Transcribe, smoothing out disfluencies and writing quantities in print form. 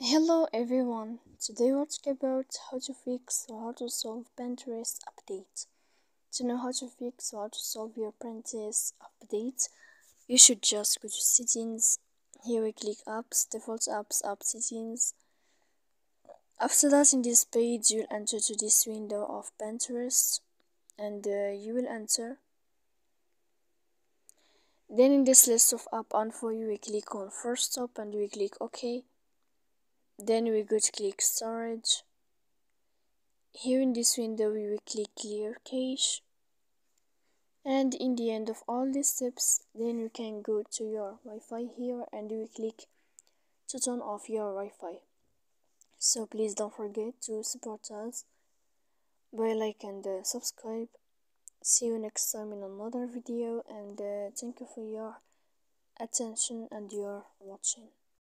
Hello everyone, today we'll talk about how to fix or how to solve Pinterest update. To know how to fix or how to solve your Pinterest update, you should just go to settings. Here we click apps, default apps, app settings. After that, in this page you'll enter to this window of Pinterest and you will enter. Then in this list of app info you will click on first stop and we click OK. Then we go to click storage. Here in this window we will click clear cache, and in the end of all these steps then you can go to your Wi-Fi here and you will click to turn off your Wi-Fi. So please don't forget to support us by like and subscribe. See you next time in another video, and thank you for your attention and your watching.